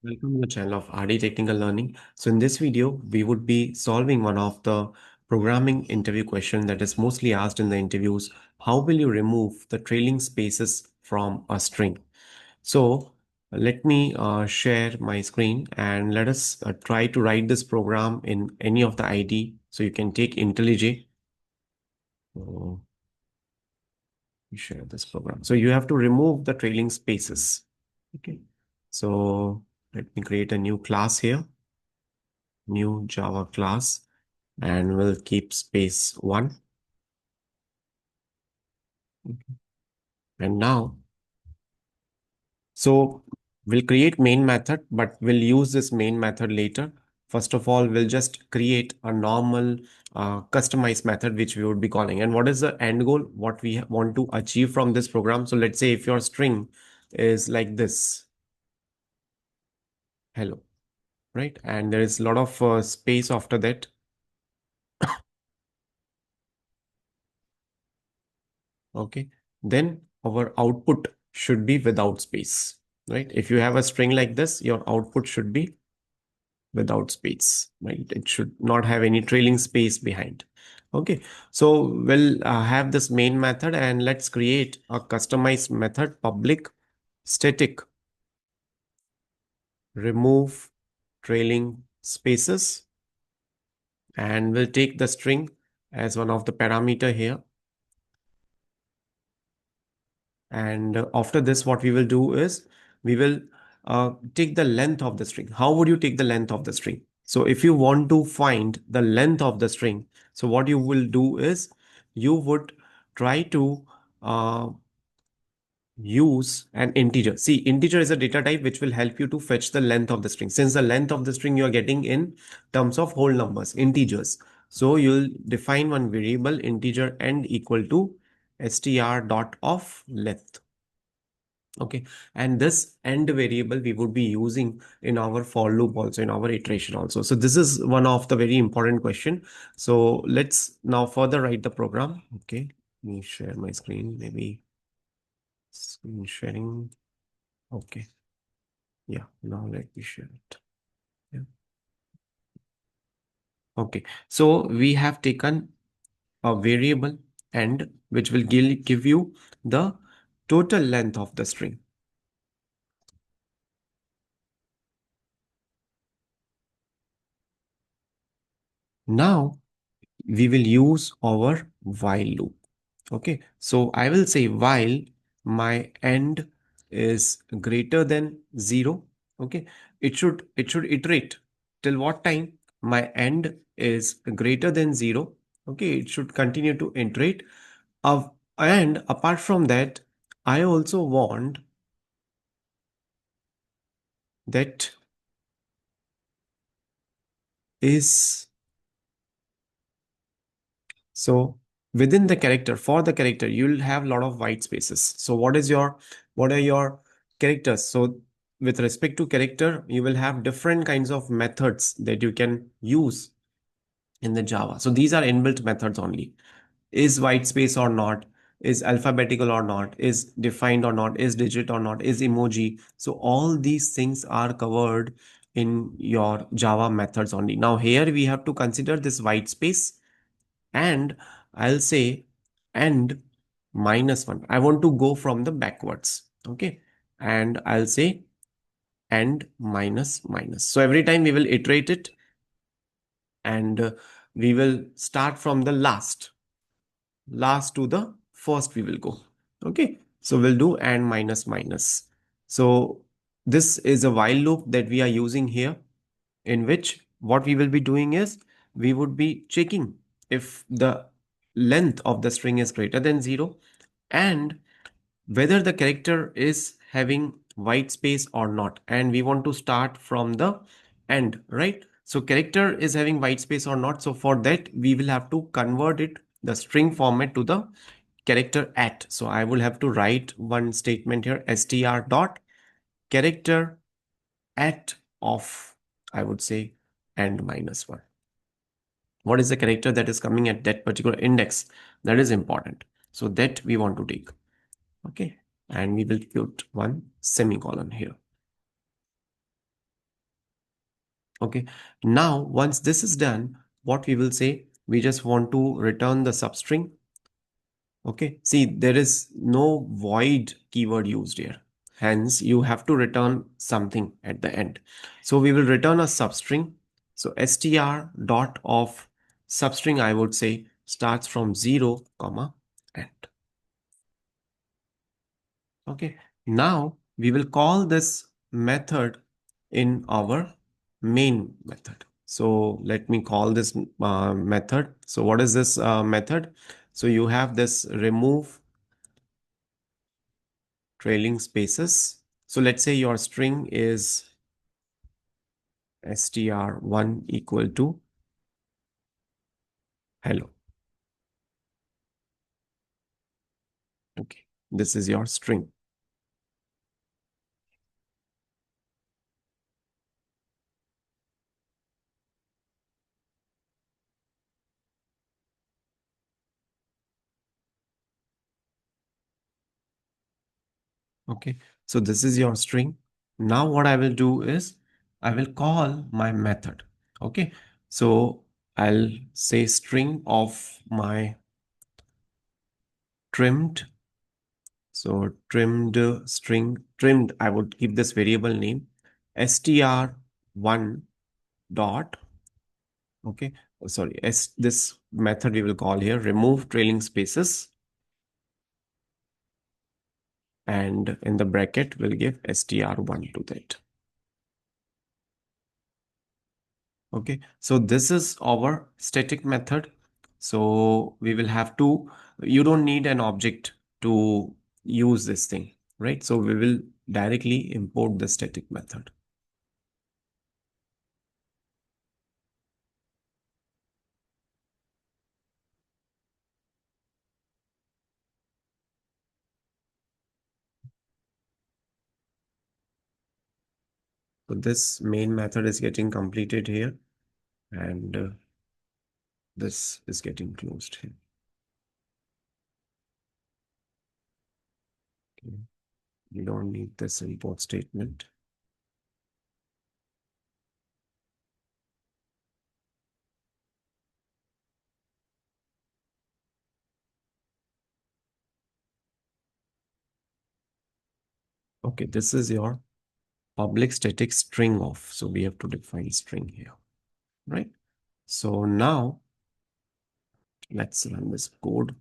Welcome to the channel of RD Technical Learning. So in this video, we would be solving one of the programming interview question that is mostly asked in the interviews. How will you remove the trailing spaces from a string? So let me share my screen and let us try to write this program in any of the IDE. So you can take IntelliJ. So we share this program. So you have to remove the trailing spaces. Okay. So let me create a new class here. New Java class, and we'll keep space 1. And now, so we'll create main method, but we'll use this main method later. First of all, we'll just create a normal customized method, which we would be calling. And what is the end goal? What we want to achieve from this program? So let's say if your string is like this, hello, right? And there is a lot of space after that. Okay. Then our output should be without space, right? If you have a string like this, your output should be without space, right? It should not have any trailing space behind. Okay. So we'll have this main method and let's create a customized method, public static remove trailing spaces. And we'll take the string as one of the parameter here. And after this, what we will do is we will take the length of the string. How would you take the length of the string? So if you want to find the length of the string, so what you will do is you would try to uh, use an integer. See, integer is a data type which will help you to fetch the length of the string. Since the length of the string you are getting in terms of whole numbers, integers. So you'll define one variable integer end equal to str dot of length. Okay, and this end variable we would be using in our for loop also, in our iteration also. So this is one of the very important question. So let's now further write the program. Okay, let me share my screen, maybe screen sharing. Okay, yeah, now let me share it. Yeah. Okay, so we have taken a variable end which will give you the total length of the string. Now we will use our while loop. Okay, so I will say while my end is greater than 0. Okay, it should iterate till what time my end is greater than 0. Okay, it should continue to iterate. And apart from that, I also want that is so within the character, for the character, you'll have a lot of white spaces. So what are your characters? So with respect to character, you will have different kinds of methods that you can use in the Java. So these are inbuilt methods only. Is white space or not? Is alphabetical or not? Is defined or not? Is digit or not? Is emoji? So all these things are covered in your Java methods only. Now here we have to consider this white space and I'll say and -1. I want to go from the backwards. Okay. And I'll say and minus minus. So every time we will iterate it and we will start from the last to the first we will go. Okay. So we'll do and minus minus. So this is a while loop that we are using here, in which what we will be doing is we would be checking if the length of the string is greater than 0 and whether the character is having white space or not. And we want to start from the end, right? So character is having white space or not. So for that, we will have to convert it, the string format, to the character at. So I will have to write one statement here, str dot character at of, I would say, and -1. What is the character that is coming at that particular index? That is important. So that we want to take. Okay. And we will put one semicolon here. Okay. Now, once this is done, what we will say, we just want to return the substring. Okay. See, there is no void keyword used here. Hence, you have to return something at the end. So we will return a substring. So str dot of substring, I would say, starts from 0, comma, end. Okay. Now we will call this method in our main method. So let me call this method. So what is this method? So you have this remove trailing spaces. So let's say your string is str1 equal to hello. Okay. This is your string. Okay, so this is your string. Now what I will do is I will call my method. Okay, so I'll say string of my trimmed. So trimmed string, trimmed, I would give this variable name str1 dot. Okay, sorry, this method we will call here remove trailing spaces, and in the bracket we'll give str1 to that. Okay, so this is our static method. So we will have to, you don't need an object to use this thing, right? So we will directly import the static method. So this main method is getting completed here, and this is getting closed here. Okay. We don't need this import statement. Okay, this is your public static string of. So we have to define string here, right? So now let's run this code.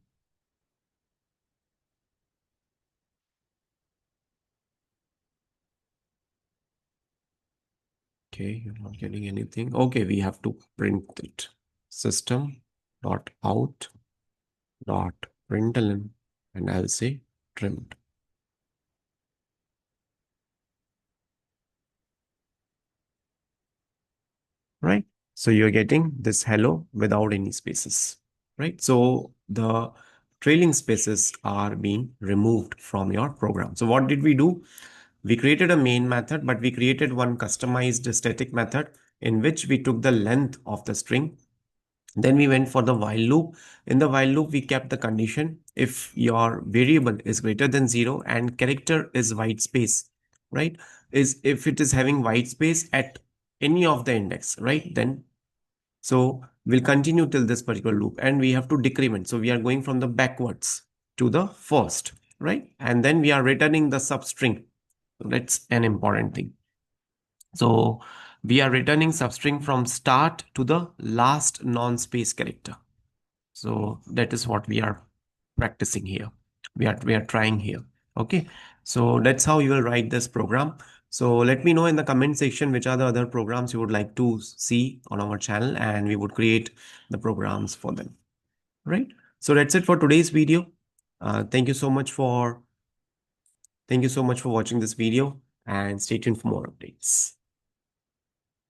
Okay, you're not getting anything. Okay, we have to print it. System dot out dot println, and I'll say trimmed. Right? So you're getting this hello without any spaces. Right? So the trailing spaces are being removed from your program. So what did we do? We created a main method, but we created one customized static method in which we took the length of the string. Then we went for the while loop. In the while loop, we kept the condition if your variable is greater than 0 and character is white space, right? Is if it is having white space at any of the index, right? Then so we'll continue till this particular loop and we have to decrement. So we are going from the backwards to the first, right? And then we are returning the substring. So that's an important thing. So we are returning substring from start to the last non-space character. So that is what we are practicing here. We are trying here. Okay. So that's how you will write this program. So let me know in the comment section which are the other programs you would like to see on our channel, and we would create the programs for them. Right. So that's it for today's video. Thank you so much for watching this video, and stay tuned for more updates.